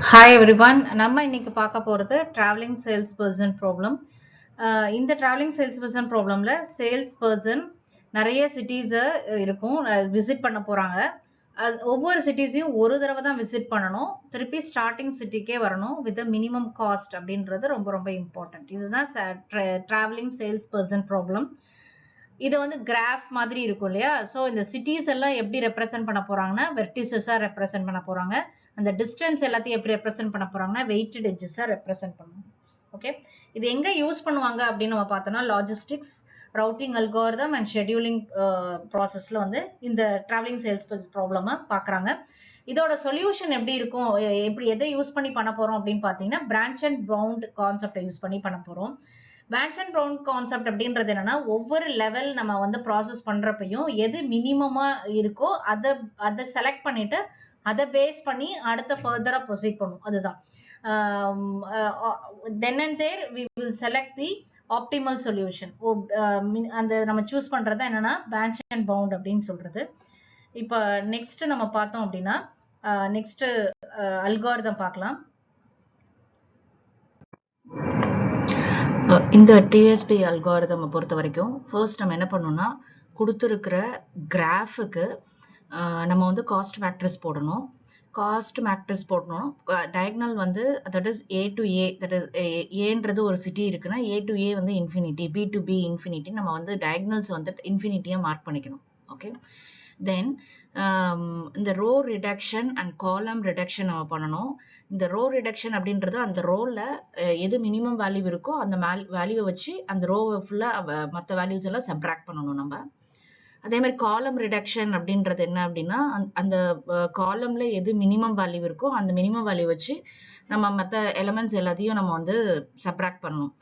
Hi everyone. நம்ம இன்னைக்கு பார்க்க போறது traveling salesperson problem. இந்த traveling salesperson problemல salesperson நிறைய cities இருக்கும் விசிட் பண்ண போறாங்க. ஒவ்வொரு சிட்டிஸையும் ஒரு தடவை தான் விசிட் பண்ணணும். திருப்பி ஸ்டார்டிங் சிட்டிக்கே வரணும் வித் மினிமம் காஸ்ட் அப்படின்றது ரொம்ப ரொம்ப இம்பார்ட்டன்ட். இதுதான் traveling salesperson problem. இது வந்து கிராஃப் மாதிரி இருக்கும் இல்லையா? ஸோ இந்த சிட்டிஸ் எல்லாம் எப்படி ரெப்ரசென்ட் பண்ண போறாங்கன்னா வெர்டிசஸா ரெப்ரசென்ட் பண்ண போறாங்க. அந்த டிஸ்டன்ஸ் எல்லாத்தையும் எப்படி ரெப்ரசென்ட் பண்ண போறாங்கன்னா வெயிட்டட் எட்ஜஸா ரெப்ரசென்ட் பண்ணுவாங்க. ஓகே, இது எங்க யூஸ் பண்ணுவாங்க அப்படின்னு நம்ம பார்த்தோம்னா logistics, routing algorithm and scheduling ப்ராசஸ்ல வந்து இந்த டிராவலிங் சேல்ஸ் ப்ராப்ளமா பாக்குறாங்க. இதோட சொல்யூஷன் எப்படி இருக்கும், எப்படி எதை யூஸ் பண்ணி பண்ண போறோம் அப்படின்னு பாத்தீங்கன்னா பிரான்ச் அண்ட் பவுண்ட் கான்செப்டை யூஸ் பண்ணி பண்ண போறோம். பேட்ச் அண்ட் பவுண்ட் கான்செப்ட் அப்படின்றது என்னன்னா ஒவ்வொரு லெவல் நம்ம வந்து ப்ராசஸ் பண்றப்பையும் எது மினிமமா இருக்கோ அதை செலக்ட் பண்ணிட்டு அதை பேஸ் பண்ணி அடுத்த ஃபர்தரா ப்ரொசீட் பண்ணும். அதுதான் then and there we will select the optimal solution. அந்த நம்ம சூஸ் பண்றது என்னன்னா பேட்ச் அண்ட் பவுண்ட் அப்படின்னு சொல்றது. இப்ப நெக்ஸ்ட் நம்ம பார்த்தோம் அப்படின்னா நெக்ஸ்ட் அல்காரிதம் பார்க்கலாம். இந்த டிஎஸ்பி அல்காரிதம் பொறுத்த வரைக்கும் ஃபர்ஸ்ட் நம்ம என்ன பண்ணணும்னா கொடுத்துருக்கிற கிராஃபுக்கு நம்ம வந்து காஸ்ட் மேட்ரிக்ஸ் போடணும். காஸ்ட் மேட்ரிக்ஸ் போடணும். டயக்னல் வந்து that is A to A, that is ஏன்றது ஒரு சிட்டி இருக்குன்னா ஏ டு ஏ வந்து infinity, B to B infinity. நம்ம வந்து டயக்னல்ஸ் வந்து இன்ஃபினிட்டியாக மார்க் பண்ணிக்கணும். ஓகே, தென் இந்த row reduction and column reduction நம்ம பண்ணணும். இந்த ரோ ரிடக்ஷன் அப்படின்றது அந்த ரோல எது மினிமம் வேல்யூ இருக்கோ அந்த வேல்யூவை வச்சு அந்த ரோவை ஃபுல்லாக மற்ற வேல்யூஸ் எல்லாம் சப்ராக்ட் பண்ணணும் நம்ம. அதே மாதிரி காலம் ரிடக்ஷன் அப்படின்றது என்ன அப்படின்னா அந்த காலம்ல எது மினிமம் வேல்யூ இருக்கோ அந்த மினிமம் வேல்யூ வச்சு நம்ம மற்ற எலமெண்ட்ஸ் எல்லாத்தையும் நம்ம வந்து சப்ராக்ட் பண்ணணும்.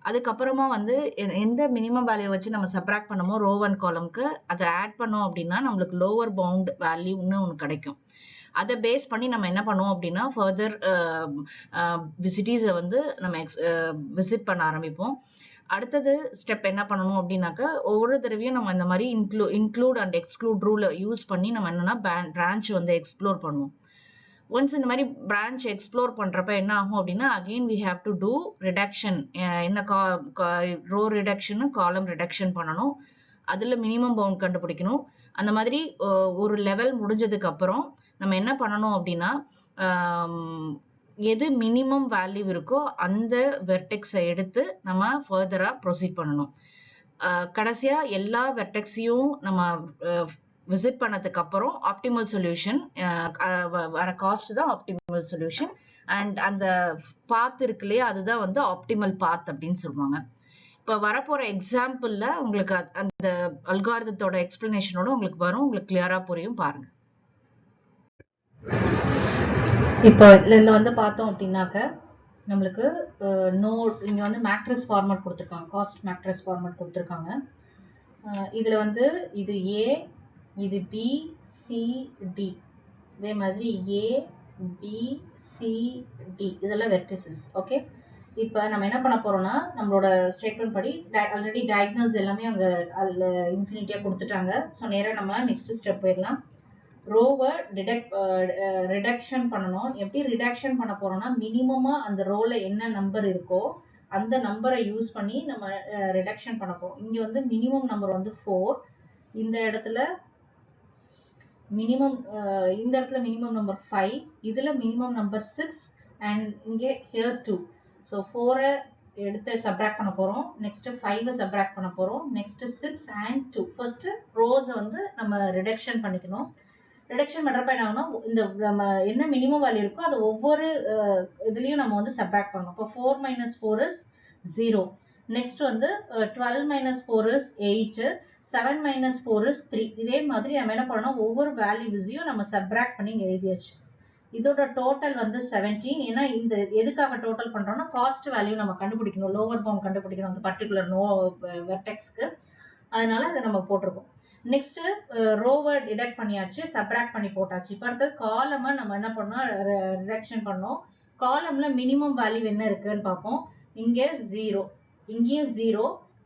அதுக்கப்புறமா வந்து எந்த மினிமம் வேல்யூ வச்சு நம்ம சப்ராக்ட் பண்ணமோ ரோ அண்ட் காலம்க்கு அதை ஆட் பண்ணோம் அப்படின்னா நம்மளுக்கு லோவர் பவுண்ட் வேல்யூன்னு ஒன்று கிடைக்கும். அதை பேஸ் பண்ணி நம்ம என்ன பண்ணுவோம் அப்படின்னா ஃபர்தர் சிட்டிஸை வந்து நம்ம விசிட் பண்ண ஆரம்பிப்போம். அடுத்தது ஸ்டெப் என்ன பண்ணணும் அப்படின்னாக்கா ஒவ்வொரு தடவையும் நம்ம இந்த மாதிரி இன்க்ளூட் அண்ட் எக்ஸ்க்ளூட் ரூலை யூஸ் பண்ணி நம்ம என்னன்னா பிரான்ச் வந்து எக்ஸ்ப்ளோர் பண்ணுவோம். ஒன்ஸ் இந்த மாதிரி பிரான்ச் எக்ஸ்ப்ளோர் பண்றப்ப என்ன ஆகும் அப்படின்னா again we have to do reduction. என்ன ரோ ரிடக்ஷன் காலம் ரிடக்ஷன் பண்ணணும். அதுல மினிமம் பவுண்ட் கண்டுபிடிக்கணும். அந்த மாதிரி ஒரு லெவல் முடிஞ்சதுக்கு அப்புறம் நம்ம என்ன பண்ணணும் அப்படின்னா எது மினிமம் வேல்யூ இருக்கோ அந்த வெர்டெக்ஸை எடுத்து நம்ம ஃபர்தரா ப்ரொசீட் பண்ணணும். கடைசியா எல்லா வெர்டெக்ஸையும் நம்ம விசிட் பண்ணதுக்கு அப்புறம் ஆப்டிமல் சொல்யூஷன் வர காஸ்ட் தான் ஆப்டிமல் சொல்யூஷன். அண்ட் அந்த பாத் இருக்கு இல்லையா அதுதான் வந்து ஆப்டிமல் பாத் அப்படின்னு சொல்லுவாங்க. இப்ப வரப்போற எக்ஸாம்பிள்ல உங்களுக்கு அந்த அல்காரிதத்தோட எக்ஸ்பிளனேஷனோட உங்களுக்கு வரும், உங்களுக்கு கிளியரா புரியும். பாருங்க. இப்போ இதுல வந்து பார்த்தோம் அப்படின்னாக்க நம்மளுக்கு நோட் இங்க வந்து மேட்ரிக்ஸ் ஃபார்மேட் கொடுத்துருக்காங்க, காஸ்ட் மேட்ரிக்ஸ் ஃபார்மேட் கொடுத்துருக்காங்க. இதுல வந்து இது ஏ, இது பி, சி, டி, இதே மாதிரி ஏ, பி, சி, டி இதெல்லாம் வெர்டிசஸ். ஓகே, இப்போ நம்ம என்ன பண்ண போறோம்னா நம்மளோட ஸ்டேட்மெண்ட் படி ஆல்ரெடி டயக்னல்ஸ் எல்லாமே அங்கே அதில் இன்ஃபினிட்டியாக கொடுத்துட்டாங்க. ஸோ நேராக நம்ம நெக்ஸ்ட் ஸ்டெப் போயிடலாம். ரோவை ரிடக்ஷன் பண்ணணும். எப்படி ரிடக்ஷன் பண்ண போறோம்னா மினிமமா அந்த ரோல என்ன நம்பர் இருக்கோ அந்த நம்பரை யூஸ் பண்ணி நம்ம ரிடக்ஷன் பண்ண போறோம். இங்க வந்து மினிமம் நம்பர் வந்து 4, இந்த இடத்துல மினிமம் நம்பர் 5, இதுல மினிமம் நம்பர் 6 அண்ட் இங்கே ஹியர் 2. ஸோ 4 எடுத்து சப்ராக்ட் பண்ண போறோம், நெக்ஸ்ட் 5 சப்ராக்ட் பண்ண போறோம், நெக்ஸ்ட் 6 அண்ட் 2. ஃபர்ஸ்ட் ரோஸை வந்து நம்ம ரிடக்ஷன் பண்ணிக்கணும். ரிடக்ஷன் பண்றப்ப என்ன ஆகும்னா இந்த நம்ம என்ன மினிமம் வேல்யூ இருக்கோ அது ஒவ்வொரு இதுலயும் நம்ம வந்து சப்ராக்ட் பண்ணணும். இப்போ 4 - 4 is 0. நெக்ஸ்ட் வந்து 12 - 4 is 8, 7 - 4 is 3. இதே மாதிரி நம்ம என்ன பண்ணணும் ஒவ்வொரு வேல்யூஸையும் நம்ம சப்ராக்ட் பண்ணி இங்க எழுதியாச்சு. இதோட டோட்டல் வந்து 17. ஏன்னா இந்த எதுக்காக டோட்டல் பண்றோம்னா காஸ்ட் வேல்யூ நம்ம கண்டுபிடிக்கணும், லோவர் பவுண்ட் கண்டுபிடிக்கணும் அந்த பர்டிகுலர் வெர்டெக்ஸ்க்கு. அதனால அதை நம்ம போட்டிருக்கோம். நெக்ஸ்ட் ரோவை டிடக்ட் பண்ணியாச்சு, சப்ராக்ட் பண்ணி போட்டாச்சு. இப்போ அடுத்தது காலமை நம்ம என்ன பண்ணோம் ரிடக்ஷன் பண்ணோம். காலம்ல மினிமம் வேல்யூ என்ன இருக்குன்னு பார்ப்போம். இங்க 0, இங்கேயும் 0,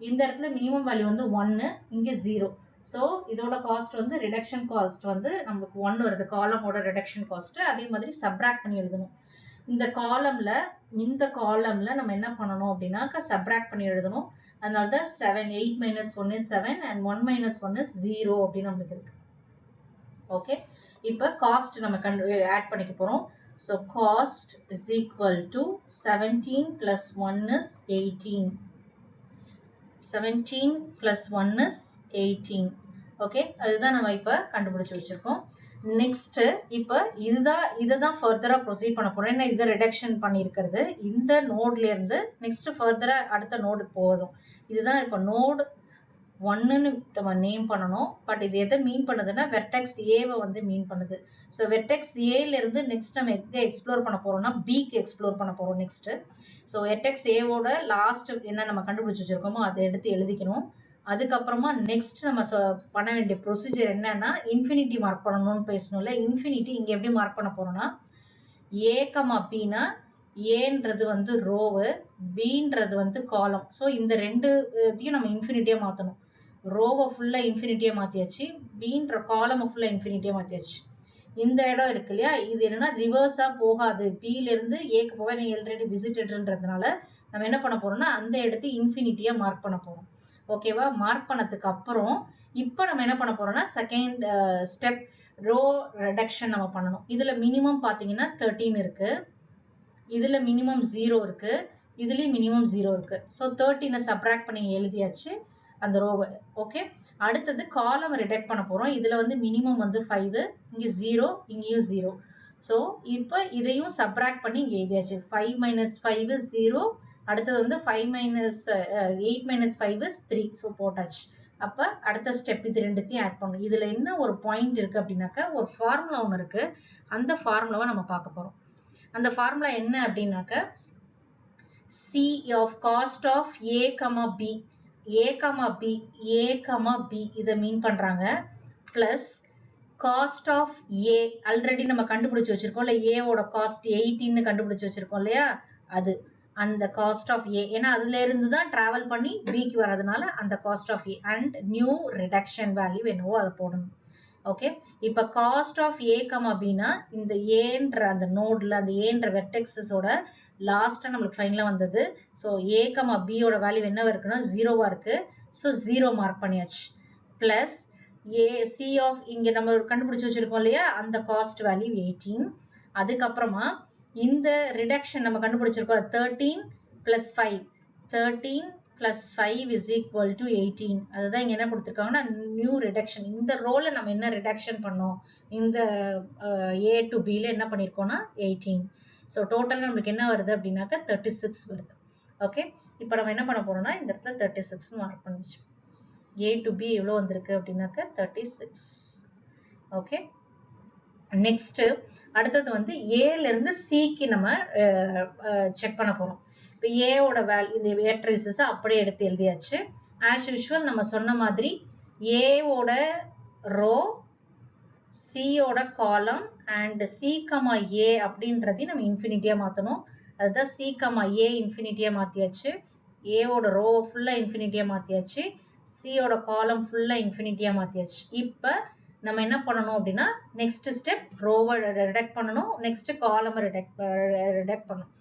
இந்த இடத்துல மினிமம் வேல்யூ வந்து 1, இங்க 0. ஸோ இதோட காஸ்ட் வந்து ரிடக்ஷன் காஸ்ட் வந்து நமக்கு 1 வருது, காலமோட ரிடக்ஷன் காஸ்ட். அதே மாதிரி சப்ராக்ட் பண்ணி எழுதணும். இந்த காலம்ல நம்ம என்ன பண்ணணும் அப்படின்னாக்கா சப்ராக்ட் பண்ணி எழுதணும். அதனால தான் 7 8 minus 1 is 7 and 1 minus 1 is 0 அப்படின்னு நமக்கு இருக்கு. ஓகே, இப்போ காஸ்ட் நம்ம ஆட் பண்ணிக்க போறோம். So cost is equal to 17 plus 1 is 18. 17 plus 1 is 18. Okay, அதுதான் நம்ம இப்ப கண்டுபிடிச்சு வச்சிருக்கோம். நெக்ஸ்ட் இப்ப இதுதான் ஃபர்தரா ப்ரொசீட் பண்ண போறோம். ஏன்னா இதை ரிடக்ஷன் பண்ணியிருக்கிறது இந்த நோட்ல இருந்து நெக்ஸ்ட் ஃபர்தரா அடுத்த நோடுக்கு போதும். இதுதான் இப்ப நோடு 1ன்னு நம்ம நேம் பண்ணணும். பட் இது எதை மீன் பண்ணுதுன்னா வெர்டெக்ஸ் ஏவை வந்து மீன் பண்ணுது. ஸோ வெர்டெக்ஸ் ஏல இருந்து நெக்ஸ்ட் நம்ம எங்க எக்ஸ்ப்ளோர் பண்ண போறோம்னா பிக்கு எக்ஸ்ப்ளோர் பண்ண போறோம் நெக்ஸ்ட். ஸோ வெர்டெக்ஸ் ஏவோட லாஸ்ட் என்ன நம்ம கண்டுபிடிச்சு வச்சிருக்கோமோ அதை எடுத்து எழுதிக்கணும். அதுக்கப்புறமா நெக்ஸ்ட் நம்ம பண்ண வேண்டிய ப்ரொசீஜர் என்னன்னா இன்ஃபினிட்டி மார்க் பண்ணணும்னு பேசணும்ல. இன்ஃபினிட்டி இங்க எப்படி மார்க் பண்ண போறோம்னா ஏ கமா பினா ஏன்றது வந்து ரோவு, பின்றது வந்து காலம். ஸோ இந்த ரெண்டு இதையும் நம்ம இன்ஃபினிட்டியா மாத்தணும். ரோவை ஃபுல்லா இன்ஃபினிட்டியா மாத்தியாச்சு, பின்ற காலமை ஃபுல்லா இன்ஃபினிட்டியா மாத்தியாச்சு. இந்த இடம் இருக்கு இல்லையா, இது என்னன்னா ரிவர்ஸா போகாது. பில இருந்து ஏக்கு போக நீ ஆல்ரெடி விசிட்டட்ன்றதுனால நம்ம என்ன பண்ண போறோம்னா அந்த இடத்தை இன்ஃபினிட்டியா மார்க் பண்ண போறோம். ஓகேவா? மார்க் பண்ணதுக்கு அப்புறம் இப்ப நம்ம என்ன பண்ண போறோம்னா செகண்ட் ஸ்டெப் ரோ ரிடக்ஷன் நம்ம பண்ணணும். இதுல மினிமம் பாத்தீங்கன்னா 13 இருக்கு, இதுல மினிமம் 0 இருக்கு, இதுலயும் மினிமம் 0 இருக்கு. ஸோ 13 சப்ராக்ட் பண்ணி எழுதியாச்சு அந்த ரோவை. ஓகே, அடுத்தது காலம் ரிடக்ட் பண்ண போறோம். இதுல வந்து மினிமம் வந்து 5, இங்க 0, இங்கேயும் 0. ஸோ இப்போ இதையும் சப்ராக்ட் பண்ணி இங்க எழுதியாச்சு. 5 minus 5 is 0. அடுத்தது வந்து 5 minus 8 minus 5 is 3. ஸோ போட்டாச்சு. அப்ப அடுத்த ஸ்டெப் இது ரெண்டுத்தையும் ஆட் பண்ணணும். இதுல என்ன ஒரு பாயிண்ட் இருக்கு அப்படின்னாக்கா ஒரு ஃபார்முலா ஒன்று இருக்கு. அந்த ஃபார்முலாவை நம்ம பார்க்க போறோம். அந்த ஃபார்முலா என்ன அப்படின்னாக்க C of cost of A, B, A, B, A, B இதை மீன் பண்றாங்க. Plus cost of A already நம்ம கண்டுபிடிச்சு வச்சிருக்கோம் இல்ல, A ஓட காஸ்ட் 18 கண்டுபிடிச்சு வச்சிருக்கோம் இல்லையா, அது அந்த காஸ்ட் ஆஃப் A. ஏன்னா அதுல இருந்து தான் டிராவல் பண்ணி பிக்கு வரதுனால அந்த cost of A and new reduction value என்னவோ அதை போடணும். ஓகே, இப்ப காஸ்ட் ஆஃப் ஏ கமா பினா இந்த ஏன்ற அந்த நோட்ல அந்த ஏன்ற வெர்டெக்ஸஸோட லாஸ்டா நம்மளுக்கு ஃபைனலா வந்தது. ஸோ ஏ கமா பியோட வேல்யூ என்னவா இருக்குன்னா 0வா இருக்கு. ஸோ 0 மார்க் பண்ணியாச்சு. பிளஸ் ஏ சி ஆஃப் இங்க நம்ம கண்டுபிடிச்சு வச்சிருக்கோம் இல்லையா அந்த காஸ்ட் வேல்யூ 18. அதுக்கப்புறமா இந்த ரிடக்ஷன் நம்ம கண்டுபிடிச்சிருக்கோம் 13 plus 5, 13 plus 5 is equal to 18. அதுதான் இங்க என்ன கொடுத்திருக்காங்கன்னா நியூ ரிடக்ஷன். இந்த ரோல நம்ம என்ன ரிடக்ஷன் பண்ணோம், இந்த A to B ல என்ன பண்ணிருக்கோம்னா 18. ஸோ டோட்டல் நம்மளுக்கு என்ன வருது அப்படின்னாக்க 36 வருது. ஓகே, இப்போ நம்ம என்ன பண்ண போறோம்னா இந்த இடத்துல 36 மார்க் பண்ணிச்சு. A to B எவ்வளவு வந்திருக்கு அப்படின்னாக்க 36. ஓகே, நெக்ஸ்ட் அடுத்தது வந்து ஏல இருந்து சிக்கு நம்ம செக் பண்ண போறோம். இப்போ ஏவோட வேல்யூ இந்த மேட்ரிசஸ் அப்படியே எடுத்து எழுதியாச்சு. ஆஸ் யூஷுவல் நம்ம சொன்ன மாதிரி ஏவோட ரோ, சியோட காலம் அண்ட் சி கமா ஏ அப்படின்றதையும் நம்ம இன்ஃபினிட்டியா மாத்தணும். அதுதான் சி கமா ஏ இன்ஃபினிட்டியா மாத்தியாச்சு, ஏவோட ரோ ஃபுல்லா இன்ஃபினிட்டியா மாத்தியாச்சு, சியோட காலம் ஃபுல்லா இன்ஃபினிட்டியா மாத்தியாச்சு. இப்ப நம்ம என்ன பண்ணணும் அப்படின்னா நெக்ஸ்ட் ஸ்டெப் ரோவை ரிடக்ட் பண்ணணும், நெக்ஸ்ட் காலம் ரிடக்ட் பண்ணணும்.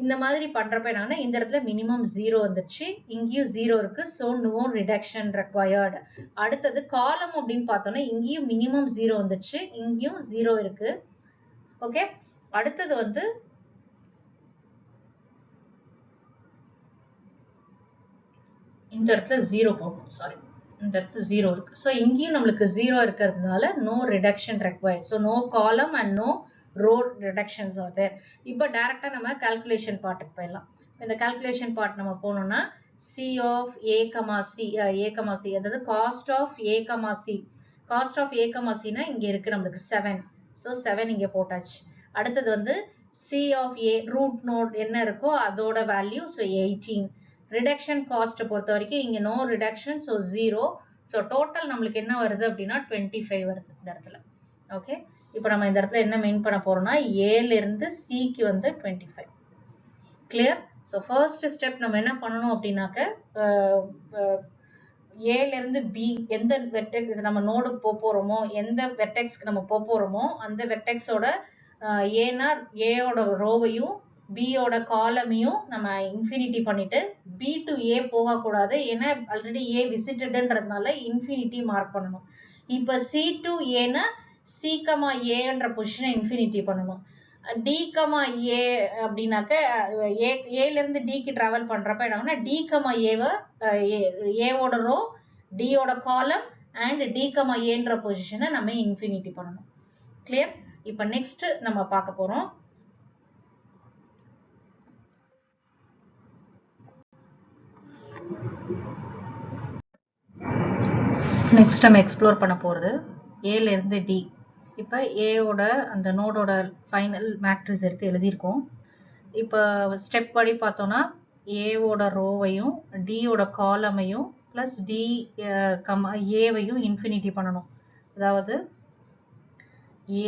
இந்த மாதிரி பண்றப்ப என்னன்னா இந்த இடத்துல மினிமம் 0 வந்துருச்சு, இங்கேயும் 0 இருக்கு. So no reduction required. அடுத்தது காலம் அப்படின்னு பார்த்தோம்னா இங்கேயும் மினிமம் 0 வந்துருச்சு, இங்கேயும் 0 இருக்கு. ஓகே, அடுத்தது வந்து இந்த இடத்துல 0 போடணும். சாரி, இந்த இடத்துல 0 இருக்கு. ஸோ இங்கேயும் நம்மளுக்கு 0 இருக்கிறதுனால no reduction required. So no column and no row reductions are there. இப்போ டைரக்டா நம்ம கால்குலேஷன் பார்ட்டுக்கு போயிடலாம். இந்த கால்குலேஷன் பார்ட் நம்ம போனோம்னா C of A, C, அதாவது cost of A, C. Cost of A, Cனா இங்க இருக்கு நம்மளுக்கு 7. ஸோ 7 இங்க போட்டாச்சு. அடுத்தது வந்து C of A root node என்ன இருக்கோ அதோட வேல்யூ, ஸோ 18. ரிடக்ஷன் காஸ்ட் பொறுத்த வரைக்கும் இங்க no reduction, so 0. So total நம்மளுக்கு என்ன வருது அப்படின்னா 25 வருது இந்த இடத்துல. ஓகே, இப்போ நம்ம இந்த இடத்துல என்ன மெயின் பண்ண போறோம்னா ஏல இருந்து சிக்கு வந்து 25. கிளியர்? ஸோ ஃபர்ஸ்ட் ஸ்டெப் நம்ம என்ன பண்ணணும் அப்படின்னாக்க ஏல இருந்து பி எந்த வெர்டெக்ஸ் நம்ம நோடுக்கு போறோமோ, எந்த வெர்டெக்ஸ்க்கு நம்ம போறோமோ அந்த வெர்டெக்ஸோட ஏன்னா ஏயோட ரோவையும் பியோட காலமையும் நம்ம இன்ஃபினிட்டி பண்ணிட்டு பி டு ஏ போகக்கூடாது, ஏன்னா ஆல்ரெடி ஏ விசிட்டட்ன்றதுனால இன்ஃபினிட்டி மார்க் பண்ணணும். இப்போ சி டு ஏன்னா சி கமா ஏன்ற பொசிஷனை இன்ஃபினிட்டி பண்ணணும். டி கமா ஏ அப்படின்னாக்க ஏல இருந்து டிக்கு டிராவல் பண்றப்ப என்ன டி கமா ஏவை ஏவோட ரோ டியோட காலம் அண்ட் டி கமா ஏன்ற பொசிஷனை நம்ம இன்ஃபினிட்டி பண்ணணும். கிளியர்? இப்ப நெக்ஸ்ட் நம்ம பார்க்க போறோம். நெக்ஸ்ட் நம்ம எக்ஸ்ப்ளோர் பண்ண போறது ஏல இருந்து டி. இப்போ ஏயோட அந்த நோடோட ஃபைனல் மேட்ரிக்ஸ் எடுத்து எழுதியிருக்கோம். இப்போ ஸ்டெப் படி பார்த்தோம்னா ஏவோட ரோவையும் டியோட காலமையும் பிளஸ் டி ஏவையும் இன்ஃபினிட்டி பண்ணணும். அதாவது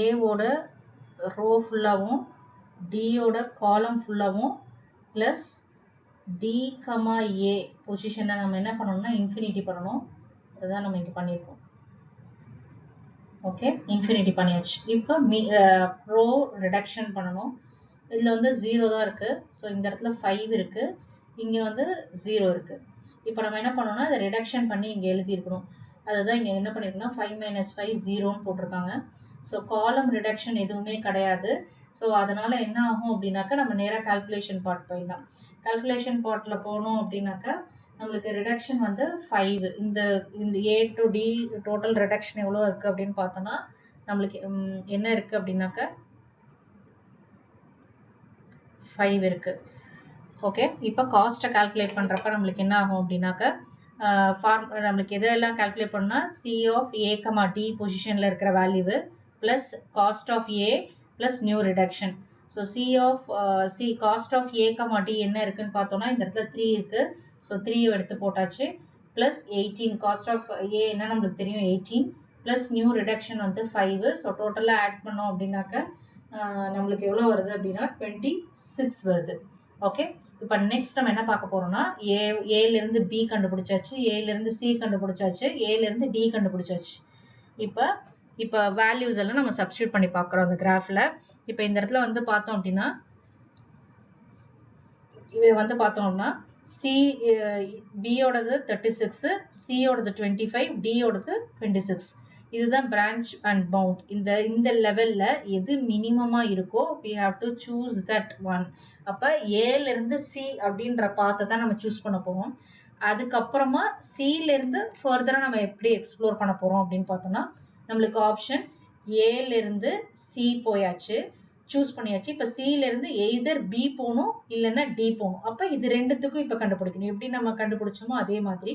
ஏவோட ரோ ஃபுல்லாகவும் டியோட காலம் ஃபுல்லாகவும் பிளஸ் டி கமா ஏ பொசிஷனை நம்ம என்ன பண்ணணும்னா இன்ஃபினிட்டி பண்ணணும். அதுதான் நம்ம இங்கே பண்ணியிருக்கோம். ஓகே, இன்ஃபினிட்டி பண்ணியாச்சு. இப்போ ரோ ரிடக்ஷன் பண்ணணும். இதில் வந்து 0 தான் இருக்குது. ஸோ இந்த இடத்துல 5 இருக்குது, இங்கே வந்து 0 இருக்குது. இப்போ நம்ம என்ன பண்ணோம்னா அதை ரிடக்ஷன் பண்ணி இங்கே எழுதியிருக்கணும். அதுதான் இங்கே என்ன பண்ணியிருக்கோம்னா 5 - 5 0ன்னு போட்டிருக்காங்க. ஸோ காலம் ரிடக்ஷன் எதுவுமே கிடையாது. ஸோ அதனால என்ன ஆகும் அப்படின்னாக்கா நம்ம நேராக கால்குலேஷன் பார்ட் போயிடலாம். கால்குலேஷன் பார்ட்டில் போனோம் அப்படின்னாக்கா நம்மளுக்கு ரிடக்ஷன் வந்து 5. இந்த A to D total reduction எவ்வளோ இருக்குது அப்படின்னு பார்த்தோன்னா நம்மளுக்கு என்ன இருக்குது அப்படின்னாக்கா 5 இருக்கு. ஓகே, இப்போ காஸ்ட்டை கால்குலேட் பண்ணுறப்ப நம்மளுக்கு என்ன ஆகும் அப்படின்னாக்கா நம்மளுக்கு எதெல்லாம் கால்குலேட் பண்ணால் C of A comma D பொசிஷனில் இருக்கிற value plus cost of A plus new reduction. So cost of A comma D என்ன இருக்குன்னு பார்த்தோம்னா இந்த இடத்துல 3 இருக்கு. ஸோ 3 எடுத்து போட்டாச்சு. ப்ளஸ் 18 காஸ்ட் ஆஃப் ஏ என்ன நம்மளுக்கு தெரியும் 18 ப்ளஸ் நியூ ரிடக்ஷன் வந்து 5. ஸோ டோட்டலாக ஆட் பண்ணோம் அப்படின்னாக்க நம்மளுக்கு எவ்வளோ வருது அப்படின்னா 26 வருது. ஓகே, இப்போ நெக்ஸ்ட் நம்ம என்ன பார்க்க போறோம்னா ஏலேருந்து பி கண்டுபிடிச்சாச்சு, ஏலேருந்து சி கண்டுபிடிச்சாச்சு, ஏலேருந்து டி கண்டுபிடிச்சாச்சு. இப்போ வேல்யூஸ் எல்லாம் நம்ம சப்ஸ்டியூட் பண்ணி பார்க்குறோம் அந்த கிராஃபில். இப்போ இந்த இடத்துல வந்து பார்த்தோம் அப்படின்னா இவை வந்து பார்த்தோம்னா சி பியோடது 36, சியோடது 25, டியோடது 26. இதுதான் பிரான்ச் அண்ட் பவுண்ட். இந்த லெவல்ல எது மினிமமா இருக்கோ we have to choose that one. அப்ப ஏல இருந்து சி அப்படின்ற பாத்தை தான் நம்ம சூஸ் பண்ண போறோம். அதுக்கப்புறமா சில இருந்து ஃபர்தரா நம்ம எப்படி எக்ஸ்ப்ளோர் பண்ண போறோம் அப்படின்னு பார்த்தோம்னா நம்மளுக்கு ஆப்ஷன் ஏல இருந்து சி போயாச்சு, சூஸ் பண்ணியாச்சு. இப்ப சில இருந்து எய்தர் பி போகணும் இல்லைன்னா டி போகணும். அப்ப இது ரெண்டுத்துக்கும் இப்ப கண்டுபிடிக்கணும். எப்படி நம்ம கண்டுபிடிச்சோமோ அதே மாதிரி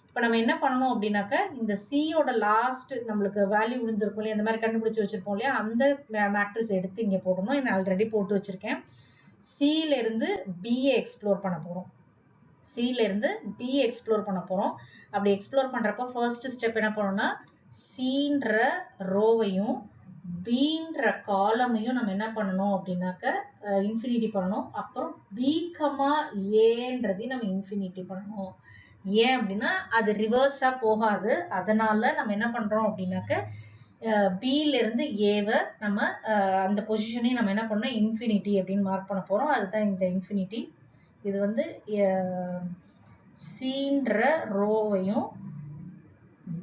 இப்போ நம்ம என்ன பண்ணணும் அப்படின்னாக்க இந்த சியோட லாஸ்ட் நம்மளுக்கு வேல்யூ விழுந்திருக்கும் இல்லையா, இந்த மாதிரி கண்டுபிடிச்சு வச்சிருப்போம் இல்லையா, அந்த மேட்ரிக்ஸ் எடுத்து இங்கே போடணும். நான் ஆல்ரெடி போட்டு வச்சிருக்கேன். சில இருந்து பிஏ எக்ஸ்ப்ளோர் பண்ண போறோம். சில இருந்து பிஏ எக்ஸ்ப்ளோர் பண்ண போறோம். அப்படி எக்ஸ்ப்ளோர் பண்றப்ப ஃபர்ஸ்ட் ஸ்டெப் என்ன பண்ணணும்னா சின்ற ரோவையும் பின்ற காலமையும் நம்ம என்ன பண்ணணும் அப்படின்னாக்க இன்ஃபினிட்டி பண்ணணும். அப்புறம் பி கமா ஏன்றதையும் நம்ம இன்ஃபினிட்டி பண்ணணும். ஏன் அப்படின்னா அது ரிவர்ஸா போகாது. அதனால நம்ம என்ன பண்றோம் அப்படின்னாக்க பில இருந்து ஏவை நம்ம அந்த பொசிஷனையும் நம்ம என்ன பண்ணோம் இன்ஃபினிட்டி அப்படின்னு மார்க் பண்ண போறோம். அதுதான் இந்த இன்ஃபினிட்டி. இது வந்து சின்ற ரோவையும்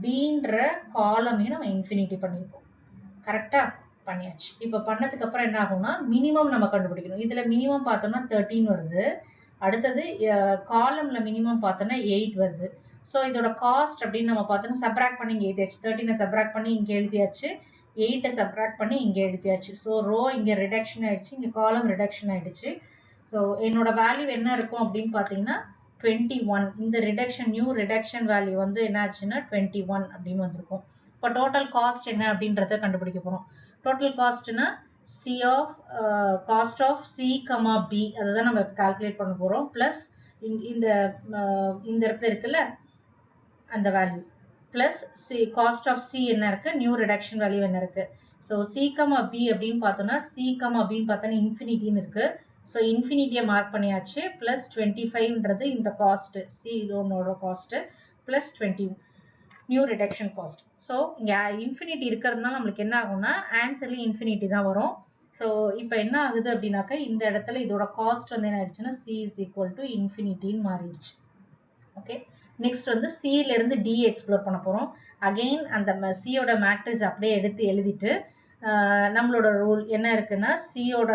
பின்ற காலமையும் நம்ம இன்ஃபினிட்டி பண்ணிருக்கோம். கரெக்டா பண்ணியாச்சு. இப்ப பண்ணதுக்கு அப்புறம் என்ன ஆகும்னா மினிமம் நம்ம கண்டுபிடிக்கணும். இதுல மினிமம் பார்த்தோம்னா 13 வருது. அடுத்தது காலம்ல மினிமம் பார்த்தோம்னா 8 வருது. ஸோ இதோட காஸ்ட் அப்படின்னு நம்ம பார்த்தோம்னா சப்ராக்ட் பண்ணி இங்கே எழுதியாச்சு. 13 சப்ராக்ட் பண்ணி இங்கே எழுதியாச்சு, 8 சப்ராக்ட் பண்ணி இங்கே எழுதியாச்சு. ஸோ ரோ இங்கே ரிடக்ஷன் ஆயிடுச்சு, இங்கே காலம் ரிடக்ஷன் ஆயிடுச்சு. ஸோ என்னோட வேல்யூ என்ன இருக்கும் அப்படின்னு பார்த்தீங்கன்னா 21. இந்த ரிடக்ஷன் நியூ ரிடக்ஷன் வேல்யூ வந்து என்ன ஆச்சுன்னா 21 அப்படின்னு வந்திருக்கும். இப்போ டோட்டல் காஸ்ட் என்ன அப்படின்றத கண்டுபிடிக்க போறோம். டோட்டல் காஸ்ட்னா C of cost of C comma B அதுதான் நம்ம கால்குலேட் பண்ண போறோம். பிளஸ் இந்த இடத்துல இருக்குல்ல அந்த value plus C cost of C என்ன இருக்கு, நியூ ரிடக்ஷன் வேல்யூ என்ன இருக்கு. ஸோ சி கமா பி அப்படின்னு பார்த்தோம்னா சி கமா பின்னு பார்த்தோன்னா இன்ஃபினிட்டின்னு இருக்கு. ஸோ இன்ஃபினிட்டியை மார்க் பண்ணியாச்சு. பிளஸ் 25ன்றது இந்த காஸ்ட் சி லோனோட cost plus 20 new reduction cost. So இங்கே இன்ஃபினிட்டி இருக்கிறதுனால நம்மளுக்கு என்ன ஆகும்னா ஆன்சர்லயும் இன்ஃபினிட்டி தான் வரும். ஸோ இப்போ என்ன ஆகுது அப்படின்னாக்கா இந்த இடத்துல இதோட காஸ்ட் வந்து என்ன ஆயிடுச்சுன்னா c is equal to இன்ஃபினிட்டின்னு மாறிடுச்சு. ஓகே, நெக்ஸ்ட் வந்து சில இருந்து டி எக்ஸ்ப்ளோர் பண்ண போறோம். அகைன் அந்த சியோட மேட்ரிக்ஸ் அப்படியே எடுத்து எழுதிட்டு நம்மளோட ரூல் என்ன இருக்குன்னா சியோட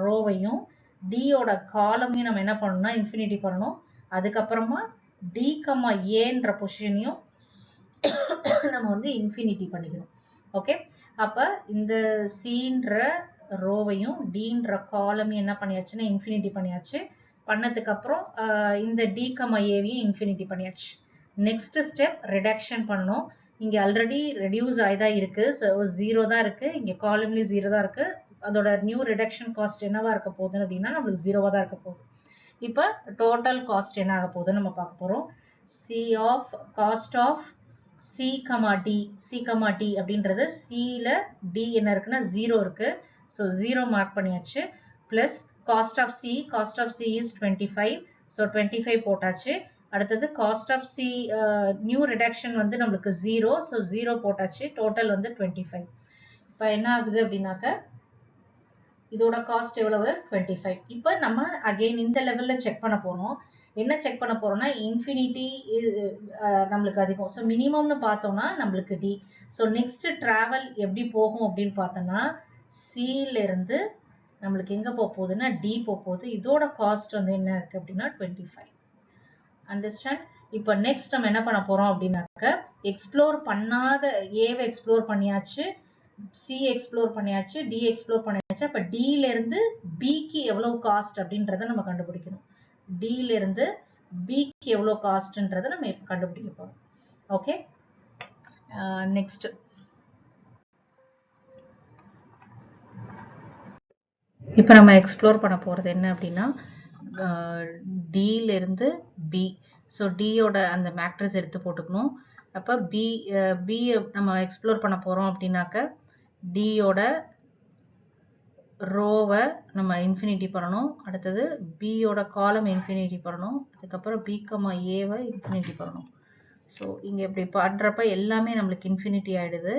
ரோவையும் டியோட காலமையும் நம்ம என்ன பண்ணணும்னா இன்ஃபினிட்டி பண்ணணும். அதுக்கப்புறமா டி கமா ஏன்ற பொசிஷனையும் நம்ம வந்து இன்ஃபினிட்டி பண்ணிக்கணும். ஓகே, அப்ப இந்த சின்ற ரோவையும் டின்ற காலமையும் என்ன பண்ணியாச்சுன்னா இன்ஃபினிட்டி பண்ணியாச்சு. பண்ணதுக்கு அப்புறம் இந்த டி கமா ஏவையும் இன்ஃபினிட்டி பண்ணியாச்சு. நெக்ஸ்ட் ஸ்டெப் ரிடக்ஷன் பண்ணணும். இங்க ஆல்ரெடி ரெடியூஸ் ஆயிதான் இருக்கு, ஸோ 0 தான் இருக்கு, இங்க காலம்லயும் 0 தான் இருக்கு. அதோட நியூ ரிடக்ஷன் காஸ்ட் என்னவா இருக்க போகுது அப்படின்னா நம்மளுக்கு 0வா தான் இருக்க போகுது. இப்ப டோட்டல் காஸ்ட் என்ன ஆக போகுதுன்னு நம்ம பார்க்க போறோம். C of cost of C comma D, C comma D அப்படின்றது சில டி என்ன இருக்குன்னா 0 இருக்கு, ஸோ 0 மார்க் பண்ணியாச்சு. Plus cost of C is 25, so 25 போட்டாச்சு. அடுத்தது cost of C new reduction வந்து நம்மளுக்கு 0, ஸோ 0 போட்டாச்சு. டோட்டல் வந்து 25. இப்போ என்ன ஆகுது அப்படின்னாக்க இதோட காஸ்ட் எவ்வளவு 25. இப்போ நம்ம அகைன் இந்த லெவல்ல செக் பண்ண போறோம். என்ன செக் பண்ண போறோம்னா இன்ஃபினிட்டி நம்மளுக்கு அதிகம், ஸோ மினிமம்னு பார்த்தோம்னா நம்மளுக்கு டி. ஸோ நெக்ஸ்ட் டிராவல் எப்படி போகும் அப்படின்னு பார்த்தோம்னா சில இருந்து நம்மளுக்கு எங்க போக போகுதுன்னா டி போக போகுது. இதோட காஸ்ட் வந்து என்ன இருக்கு அப்படின்னா 25. அண்டர்ஸ்டாண்ட்? இப்போ நெக்ஸ்ட் நம்ம என்ன பண்ண போறோம் அப்படின்னாக்க எக்ஸ்ப்ளோர் பண்ணாத ஏவை எக்ஸ்ப்ளோர் பண்ணியாச்சு, சி எக்ஸ்ப்ளோர் பண்ணியாச்சு, டி எக்ஸ்ப்ளோர் பண்ணியாச்சு. அப்ப டில இருந்து பிக்கு எவ்வளவு காஸ்ட் அப்படின்றத நம்ம கண்டுபிடிக்கணும். டில இருந்து பிக்கு எவ்வளவு காஸ்ட்ன்றத நம்ம இப்ப கண்டுபிடிக்க போறோம். ஓகே, நெக்ஸ்ட் இப்போ நம்ம எக்ஸ்ப்ளோர் பண்ண போறது என்ன அப்படின்னா டில இருந்து பி. ஸோ டியோட அந்த மேட்ரிக்ஸ் எடுத்து போட்டுக்கணும். அப்போ பி நம்ம எக்ஸ்ப்ளோர் பண்ண போறோம் அப்படின்னாக்க டியோட ரோவை நம்ம இன்ஃபினிட்டி பண்ணணும். அடுத்தது பியோட காலம் இன்ஃபினிட்டி பண்ணணும். அதுக்கப்புறம் பி கமா ஏவை இன்ஃபினிட்டி பண்ணணும். ஸோ இங்கே இப்படி பண்ணுறப்ப எல்லாமே நம்மளுக்கு இன்ஃபினிட்டி ஆகிடுது.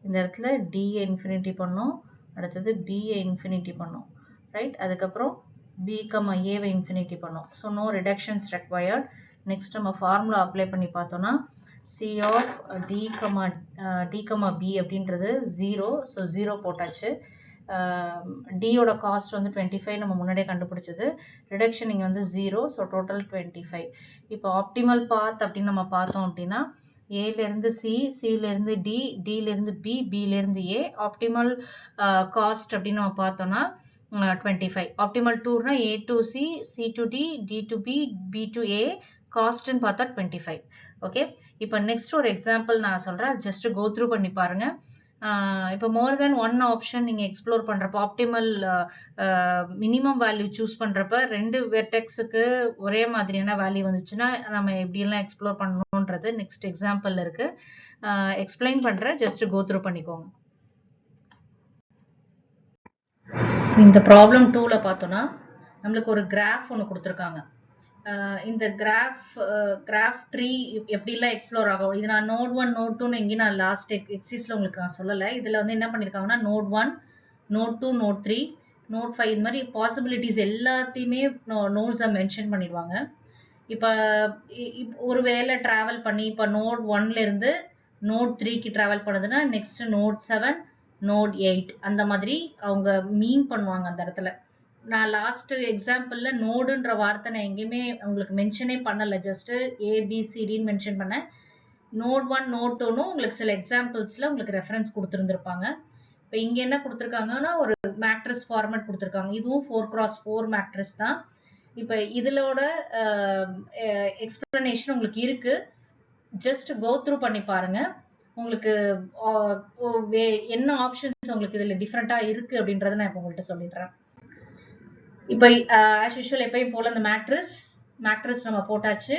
இந்த இடத்துல டியை இன்ஃபினிட்டி பண்ணோம், அடுத்தது பியை இன்ஃபினிட்டி பண்ணோம், ரைட். அதுக்கப்புறம் பி கமா ஏவை இன்ஃபினிட்டி பண்ணோம். So no reductions required. Next நம்ம ஃபார்முலா அப்ளை பண்ணி பார்த்தோம்னா C of D comma B அப்படின்றது 0, ஸோ 0 போட்டாச்சு. டியோட காஸ்ட் வந்து 25 நம்ம முன்னாடியே கண்டுபிடிச்சது. ரிடக்ஷன் இங்கே வந்து 0, ஸோ டோட்டல் 25. இப்போ ஆப்டிமல் பாத் அப்படின்னு நம்ம பார்த்தோம் அப்படின்னா ஏல இருந்து சி, சில இருந்து டி, டில இருந்து பி, பில இருந்து ஏ. ஆப்டிமல் காஸ்ட் அப்படின்னு நம்ம பார்த்தோம்னா 25. ஆப்டிமல் டூர்னா A to C, C to D, D to B, B to A. காஸ்ட்னு பார்த்தா 25. ஓகே, இப்போ நெக்ஸ்ட் ஒரு எக்ஸாம்பிள் நான் சொல்றேன், ஜஸ்ட் கோ த்ரூ பண்ணி பாருங்க. இப்போ மோர் தென் ஒன் ஆப்ஷன் நீங்க எக்ஸ்ப்ளோர் பண்றப்ப ஆப்டிமல் மினிமம் வேல்யூ சூஸ் பண்றப்ப 2 வெர்டெக்ஸுக்கு ஒரே மாதிரியான வேல்யூ வந்துச்சுன்னா நம்ம எப்படியெல்லாம் எக்ஸ்ப்ளோர் பண்ணணும்ன்றது நெக்ஸ்ட் எக்ஸாம்பிள் இருக்கு, எக்ஸ்பிளைன் பண்றேன், ஜஸ்ட் கோ த்ரூ பண்ணிக்கோங்க. இந்த ப்ராப்ளம் 2ல பார்த்தோம்னா நம்மளுக்கு ஒரு கிராஃப் ஒன்று கொடுத்துருக்காங்க. இந்த கிராஃப் ட்ரீ எப்படிலாம் எக்ஸ்ப்ளோர் ஆகும், இது நான் நோட் 1 நோட் 2ன்னு எங்கேயும் நான் லாஸ்ட் எக்ஸைஸ்ல உங்களுக்கு நான் சொல்லலை. இதுல வந்து என்ன பண்ணிருக்காங்கன்னா நோட் 1 நோட் 2 நோட் 3 நோட் 5 இந்த மாதிரி பாசிபிலிட்டிஸ் எல்லாத்தையுமே நோட்ஸை மென்ஷன் பண்ணிடுவாங்க. இப்போ ஒருவேளை டிராவல் பண்ணி இப்போ நோட் 1ல இருந்து நோட் 3க்கு டிராவல் பண்ணுதுன்னா நெக்ஸ்ட் நோட் 7 நோட் 8 அந்த மாதிரி அவங்க மீன் பண்ணுவாங்க அந்த இடத்துல. நான் லாஸ்ட் எக்ஸாம்பிள்ல நோடுன்ற வார்த்தை நான் எங்கேயுமே உங்களுக்கு மென்ஷனே பண்ணல, ஜஸ்ட் ஏபிசிடின்னு மென்ஷன் பண்ணேன். நோட் 1 நோட் 2ன்னு உங்களுக்கு சில எக்ஸாம்பிள்ஸ்ல உங்களுக்கு ரெஃபரன்ஸ் கொடுத்துருந்துருப்பாங்க. இப்போ இங்க என்ன கொடுத்துருக்காங்கன்னா ஒரு மேட்ரிக்ஸ் ஃபார்மேட் கொடுத்துருக்காங்க. இதுவும் 4x4 மேட்ரிக்ஸ் தான். இப்போ இதோட எக்ஸ்பிளனேஷன் உங்களுக்கு இருக்கு, ஜஸ்ட் கோ த்ரூ பண்ணி பாருங்க. உங்களுக்கு என்ன ஆப்ஷன்ஸ் உங்களுக்கு இதுல டிஃப்ரெண்டா இருக்கு அப்படின்றத நான் இப்போ உங்கள்கிட்ட சொல்லிடுறேன். இப்போ ஆஸ் யூஷுவல் எப்பயும் போல இந்த மேட்ரிக்ஸ் நம்ம போட்டாச்சு,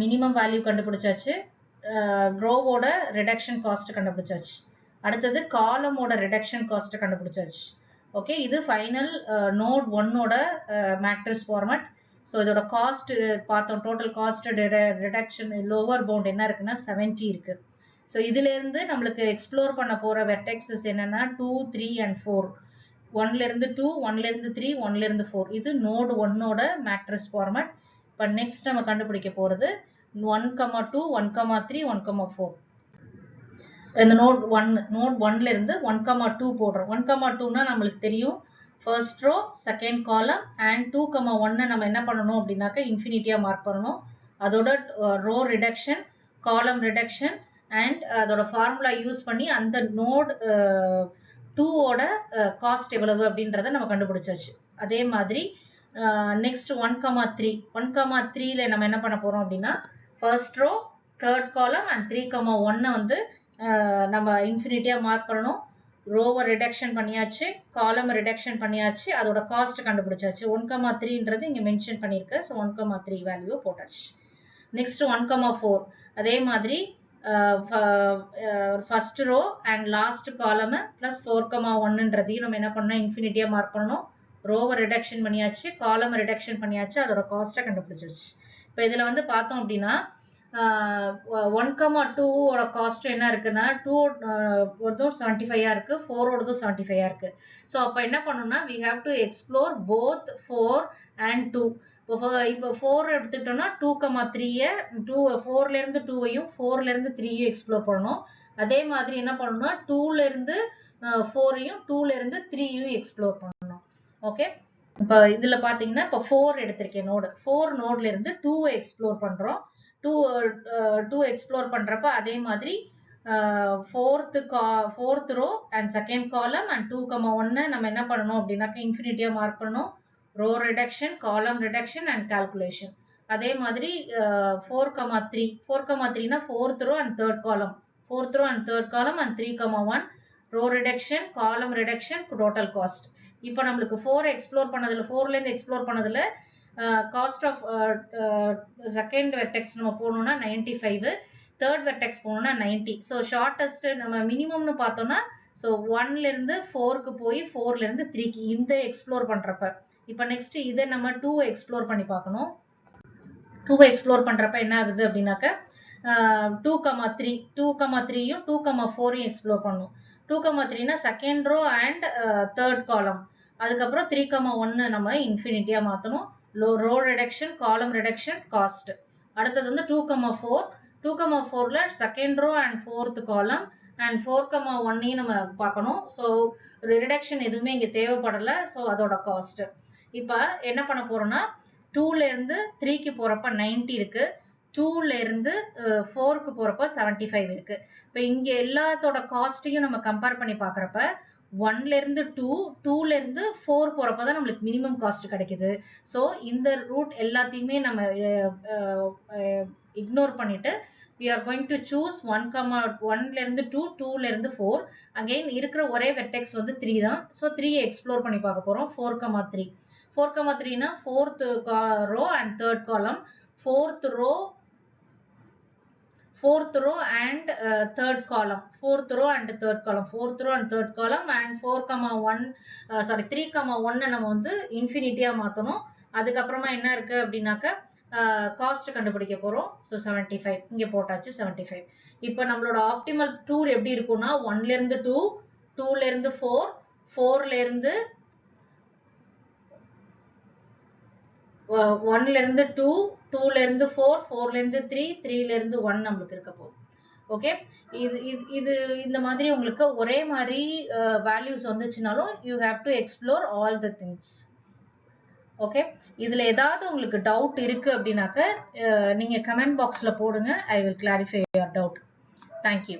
மினிமம் வேல்யூ கண்டுபிடிச்சாச்சு, ரோவோட ரிடக்ஷன் காஸ்ட் கண்டுபிடிச்சாச்சு, அடுத்தது காலமோட ரிடக்ஷன் காஸ்ட் கண்டுபிடிச்சாச்சு. ஓகே, இது ஃபைனல் நோட் 1ஓட மேட்ரிக்ஸ் ஃபார்மேட். ஸோ இதோட காஸ்ட் பார்த்தோம், total cost reduction lower bound என்ன இருக்குன்னா 70 இருக்கு. ஸோ இதுல இருந்து நம்மளுக்கு எக்ஸ்ப்ளோர் பண்ண போற வெர்டெக்ஸஸ் என்னன்னா 2, 3 and 4. 1ல இருந்து 2, 1ல இருந்து 3, 1ல இருந்து 4. இது node 1ஓட மேட்ரிக்ஸ் ஃபார்மட். இப்போ நெக்ஸ்ட் நம்ம கண்டுபிடிக்க போறது 1, 2, 1, 3, 1, 4. இந்த நோட் 1ல இருந்து 1, 2 போடுறோம். 1, 2னா நம்மளுக்கு தெரியும் first row, second column and 2, 1 நம்ம என்ன பண்ணணும் அப்படின்னாக்க இன்ஃபினிட்டியா மார்க் பண்ணணும். அதோட row reduction, column reduction and அதோட ஃபார்முலா யூஸ் பண்ணி அந்த நோட் 2ஓட காஸ்ட் எவ்வளவு அப்படின்றத நம்ம கண்டுபிடிச்சாச்சு. அதே மாதிரி நெக்ஸ்ட் 1, 3. 1, 3ல நம்ம என்ன பண்ண போறோம் அப்படின்னா first row, third column and 3, 1 வந்து நம்ம இன்ஃபினிட்டியா மார்க் பண்ணணும். ரோவை ரிடக்ஷன் பண்ணியாச்சு, காலம் ரிடக்ஷன் பண்ணியாச்சு, அதோட காஸ்ட் கண்டுபிடிச்சாச்சு. 1, 3ன்றது இங்க மென்ஷன் பண்ணிருக்கு. ஸோ 1, 3 வேல்யூ போட்டாச்சு. நெக்ஸ்ட் 1, 4. அதே மாதிரி first row and last column plus 4, 1ன்றதையும் நம்ம என்ன பண்ணணும் இன்ஃபினிட்டியா மார்க் பண்ணணும். ரோவை ரிடக்ஷன் பண்ணியாச்சு, காலம் ரிடக்ஷன் பண்ணியாச்சு, அதோட காஸ்ட்டை கண்டுபிடிச்சாச்சு. இப்போ இதுல வந்து பார்த்தோம் அப்படின்னா 1, 2ஓட காஸ்ட் என்ன இருக்குன்னா 2 ஓடதும் 75 இருக்கு, 4 ஓடதும் 75 இருக்கு. ஸோ அப்போ என்ன பண்ணணும்னா we have to explore both 4 and 2. இப்போ 4 எடுத்துக்கிட்டோம்னா 2, 3ய 4ல இருந்து 2வையும் 4ல இருந்து 3யும் எக்ஸ்ப்ளோர் பண்ணணும். அதே மாதிரி என்ன பண்ணணும்னா 2ல இருந்து 4யும் 2ல இருந்து 3யும் எக்ஸ்ப்ளோர் பண்ணணும். ஓகே, இப்போ இதுல பாத்தீங்கன்னா இப்போ 4 எடுத்திருக்கேன் நோடு. 4 நோட்ல இருந்து 2வை எக்ஸ்ப்ளோர் பண்றோம். 2 எக்ஸ்ப்ளோர் பண்றப்ப அதே மாதிரி fourth row and second column and 2, 1 நம்ம என்ன பண்ணணும் அப்படின்னாக்க இன்ஃபினிட்டியா மார்க் பண்ணணும். Row reduction, column reduction and calculation. அதே மாதிரி 4, 3. 4, 3னா fourth row and third column, fourth row and third column and 3, 1 row reduction, column reduction, total cost. இப்போ நம்மளுக்கு 4 எக்ஸ்ப்ளோர் பண்ணதுல 4ல இருந்து எக்ஸ்ப்ளோர் பண்ணதுல காஸ்ட் ஆஃப் செகண்ட் வெர்டெக்ஸ் நம்ம போகணும்னா 95, தேர்ட் வெர்டெக்ஸ் போகணும்னா 90. ஸோ ஷார்டஸ்ட் நம்ம மினிமம்னு பார்த்தோம்னா ஸோ 1ல இருந்து 4க்கு போய் 4ல இருந்து 3க்கு இந்த எக்ஸ்ப்ளோர் பண்றப்ப. இப்போ நெக்ஸ்ட் இதை நம்ம 2 எக்ஸ்ப்ளோர் பண்ணி பார்க்கணும். 2 எக்ஸ்ப்ளோர் பண்றப்ப என்ன ஆகுது அப்படின்னாக்க 2, 3, 2, 3யும் 2, 4யும் எக்ஸ்ப்ளோர் பண்ணணும். 2, 3னா second row and third column, அதுக்கப்புறம் 3, 1 நம்ம இன்ஃபினிட்டியா மாத்தணும். Row reduction, column reduction, cost. அடுத்தது வந்து 2, 4. 2, 4ல second row and fourth column and 4, 1யும் நம்ம பார்க்கணும். ஸோ ரிடக்ஷன் எதுவுமே இங்க தேவைப்படல. ஸோ அதோட காஸ்ட். இப்போ என்ன பண்ண போறோம்னா 2ல இருந்து 3க்கு போறப்ப 90 இருக்கு, 2ல இருந்து 4க்கு போறப்ப 75 இருக்கு. இப்போ இங்க எல்லாத்தோட காஸ்டையும் நம்ம கம்பேர் பண்ணி பாக்குறப்ப 1ல இருந்து 2, 2ல இருந்து 4 போறப்பதான் நம்மளுக்கு மினிமம் காஸ்ட் கிடைக்குது. ஸோ இந்த ரூட் எல்லாத்தையுமே நம்ம இக்னோர் பண்ணிட்டு we are going to choose 1ல இருந்து 2, 2ல இருந்து 4. அகைன் இருக்கிற ஒரே வெர்டெக்ஸ் வந்து 3 தான். ஸோ 3 எக்ஸ்ப்ளோர் பண்ணி பார்க்க போறோம். 4, 3. 4, 3னா fourth row and third column, fourth row and third column, fourth row and third column, and 4, 1 sorry 3, 1 நம்ம வந்து இன்ஃபினிட்டியா மாத்தணும். அதுக்கப்புறமா என்ன இருக்கு அப்படின்னாக்க காஸ்ட் கண்டுபிடிக்க போறோம். ஸோ 75 இங்க போட்டாச்சு 75. இப்போ நம்மளோட ஆப்டிமல் டூர் எப்படி இருக்கும்னா 1ல இருந்து 2, 2ல இருந்து 4, 4ல இருந்து 1ல இருந்து 2, 2ல இருந்து 4, 4ல இருந்து 3, 3ல இருந்து 1 நம்மளுக்கு இருக்க போகுது. ஓகே, இது இந்த மாதிரி உங்களுக்கு ஒரே மாதிரி வேல்யூஸ் வந்துச்சுனாலும் you have to explore all the things. Okay, இதுல ஏதாவது உங்களுக்கு டவுட் இருக்கு அப்படின்னாக்க நீங்க கமெண்ட் பாக்ஸ்ல போடுங்க. I will clarify your doubt. Thank you.